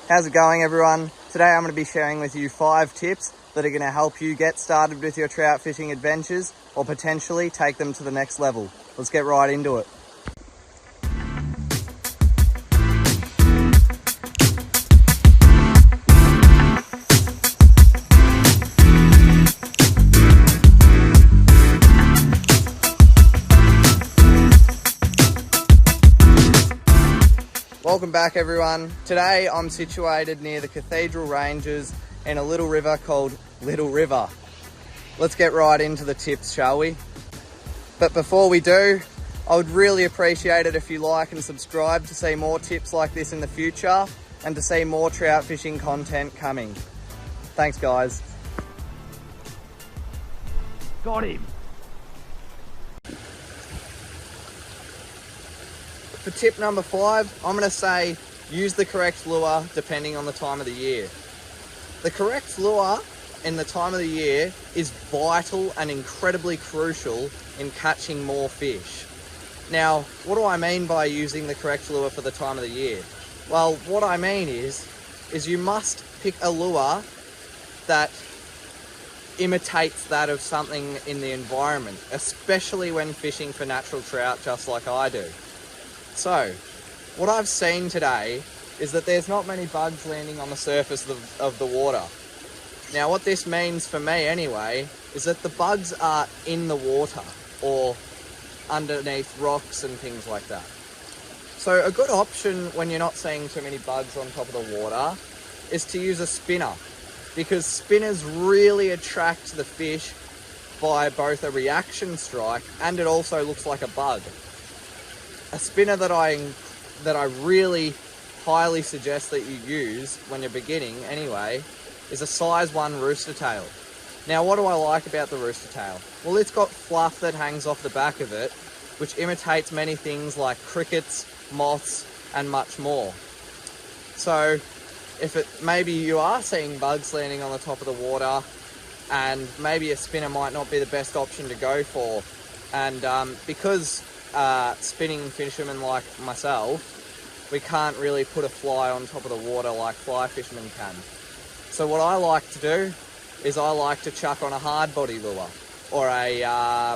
How's it going, everyone? Today I'm going to be sharing with you 5 tips that are going to help you get started with your trout fishing adventures or potentially take them to the next level. Let's get right into it. Welcome back, everyone. Today I'm situated near the Cathedral Ranges in a little river called Little River. Let's get right into the tips, shall we? But before we do, I would really appreciate it if you like and subscribe to see more tips like this in the future and to see more trout fishing content coming. Thanks, guys. Got him. For tip number 5, I'm going to say use the correct lure depending on the time of the year. The correct lure in the time of the year is vital and incredibly crucial in catching more fish. Now, what do I mean by using the correct lure for the time of the year? Well, what I mean is you must pick a lure that imitates that of something in the environment, especially when fishing for natural trout, just like I do. So, what I've seen today is that there's not many bugs landing on the surface of the water. Now, what this means for me anyway, is that the bugs are in the water or underneath rocks and things like that. So a good option when you're not seeing too many bugs on top of the water is to use a spinner, because spinners really attract the fish by both a reaction strike and it also looks like a bug. A spinner that I really highly suggest that you use when you're beginning anyway is a size 1 rooster tail. Now, what do I like about the rooster tail? Well, it's got fluff that hangs off the back of it, which imitates many things like crickets, moths, and much more. So maybe you are seeing bugs landing on the top of the water, and maybe a spinner might not be the best option to go for. And because spinning fishermen like myself, we can't really put a fly on top of the water like fly fishermen can. So what I like to do is I like to chuck on a hard body lure or a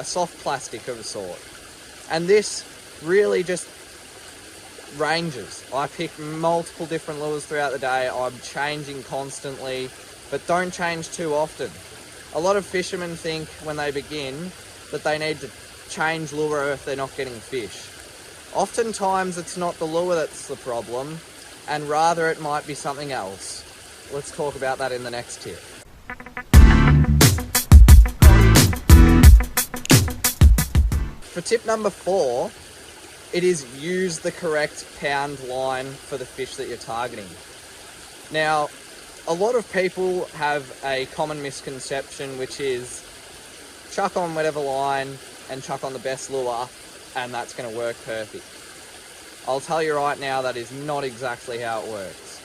soft plastic of a sort. And this really just ranges. I pick multiple different lures throughout the day. I'm changing constantly, but don't change too often. A lot of fishermen think when they begin that they need to change lure if they're not getting fish. Oftentimes it's not the lure that's the problem, and rather it might be something else. Let's talk about that in the next tip. For tip number 4, it is use the correct pound line for the fish that you're targeting. Now, a lot of people have a common misconception, which is chuck on whatever line and chuck on the best lure and that's going to work perfect. I'll tell you right now, that is not exactly how it works.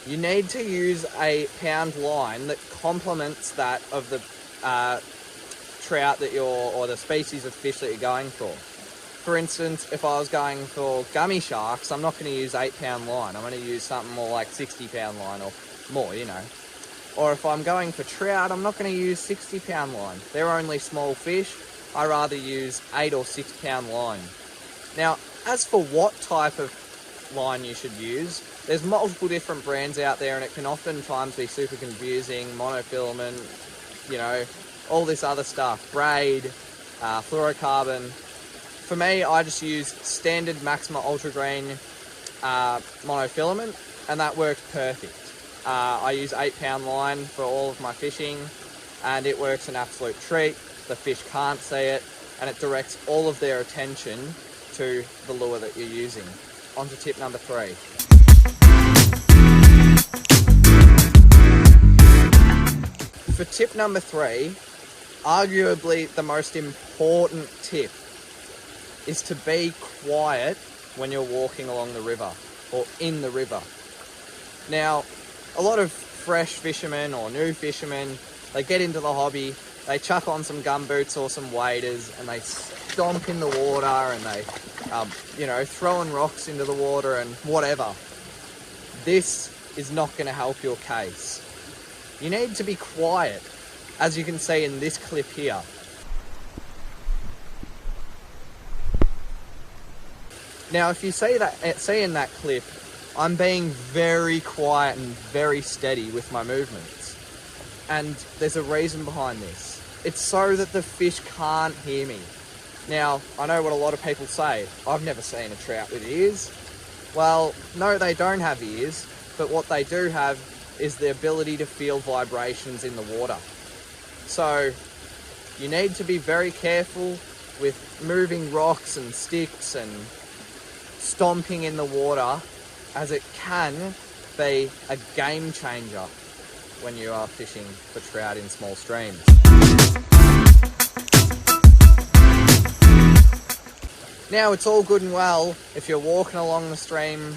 You need to use a pound line that complements that of the trout that or the species of fish that you're going for. For instance, if I was going for gummy sharks, I'm not going to use 8-pound line. I'm going to use something more like 60-pound line or more, you know. Or if I'm going for trout, I'm not going to use 60-pound line. They're only small fish. I rather use 8 or 6-pound line. Now, as for what type of line you should use, there's multiple different brands out there and it can oftentimes be super confusing. Monofilament, you know, all this other stuff, braid, fluorocarbon. For me, I just use standard Maxima Ultra Green monofilament, and that works perfect. I use 8-pound line for all of my fishing, and it works an absolute treat. The fish can't see it, and it directs all of their attention to the lure that you're using. On to tip number 3. For tip number 3, arguably the most important tip is to be quiet when you're walking along the river or in the river. Now, a lot of fresh fishermen or new fishermen, they get into the hobby, they chuck on some gumboots or some waders and they stomp in the water and they, throwing rocks into the water and whatever. this is not going to help your case. You need to be quiet, as you can see in this clip here. Now, if you see in that clip, I'm being very quiet and very steady with my movements. And there's a reason behind this. It's so that the fish can't hear me. Now, I know what a lot of people say. I've never seen a trout with ears. Well, no, they don't have ears, but what they do have is the ability to feel vibrations in the water. So, you need to be very careful with moving rocks and sticks and stomping in the water, as it can be a game changer when you are fishing for trout in small streams. Now, it's all good and well if you're walking along the stream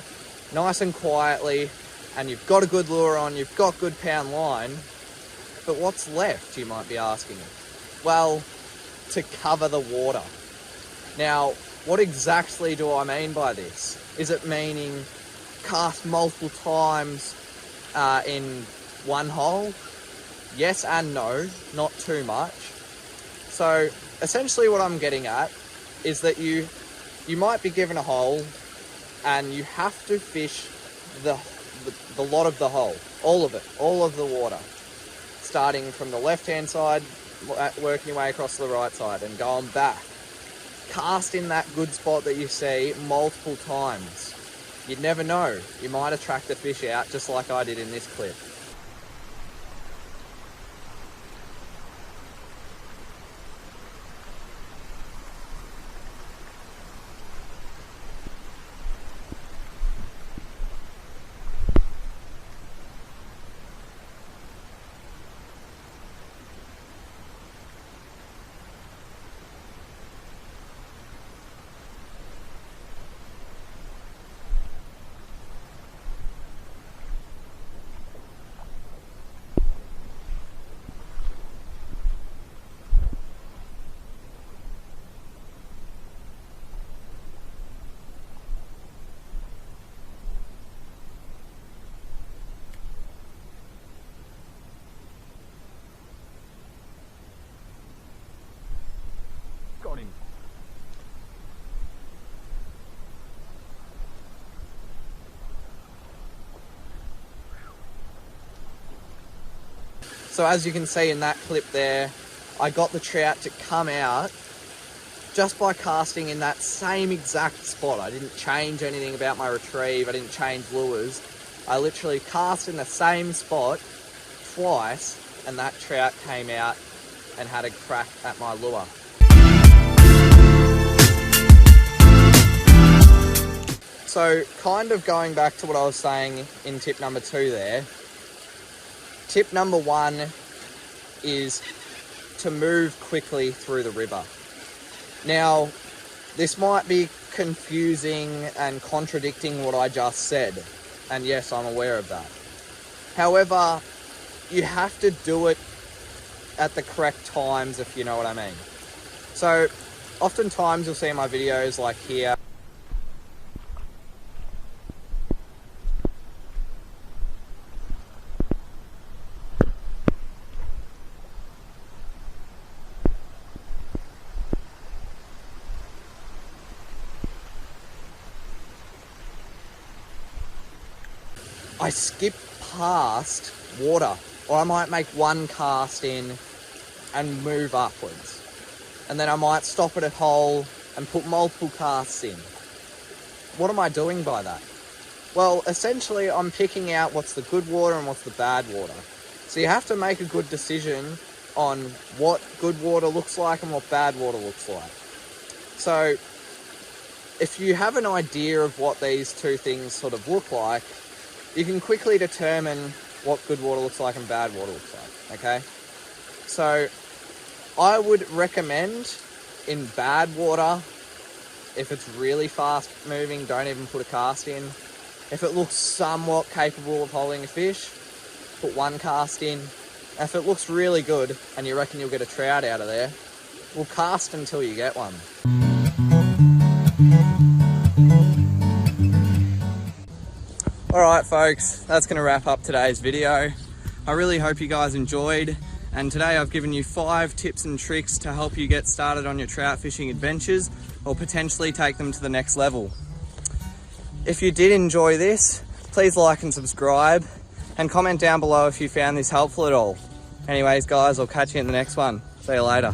nice and quietly and you've got a good lure on, you've got good pound line, but what's left, you might be asking? Well, to cover the water. Now, what exactly do I mean by this? Is it meaning cast multiple times in one hole? Yes and no, not too much. So essentially what I'm getting at is that you might be given a hole and you have to fish the lot of the hole, all of it, all of the water, starting from the left hand side, working your way across to the right side and going back. Cast in that good spot that you see multiple times. You'd never know, you might attract the fish out just like I did in this clip. Got him. So as you can see in that clip there, I got the trout to come out just by casting in that same exact spot. I didn't change anything about my retrieve, I didn't change lures. I literally cast in the same spot twice and that trout came out and had a crack at my lure. So kind of going back to what I was saying in tip number 2 there, tip number 1 is to move quickly through the river. Now, this might be confusing and contradicting what I just said, and yes, I'm aware of that. However, you have to do it at the correct times, if you know what I mean. So, oftentimes you'll see in my videos like here, I skip past water, or I might make one cast in and move upwards. And then I might stop at a hole and put multiple casts in. What am I doing by that? Well, essentially I'm picking out what's the good water and what's the bad water. So you have to make a good decision on what good water looks like and what bad water looks like. So if you have an idea of what these two things sort of look like, you can quickly determine what good water looks like and bad water looks like, okay? So I would recommend in bad water, if it's really fast moving, don't even put a cast in. If it looks somewhat capable of holding a fish, put one cast in. If it looks really good and you reckon you'll get a trout out of there, we'll cast until you get one. Alright folks, that's going to wrap up today's video. I really hope you guys enjoyed, and today I've given you 5 tips and tricks to help you get started on your trout fishing adventures or potentially take them to the next level. If you did enjoy this, please like and subscribe and comment down below if you found this helpful at all. Anyways guys, I'll catch you in the next one. See you later.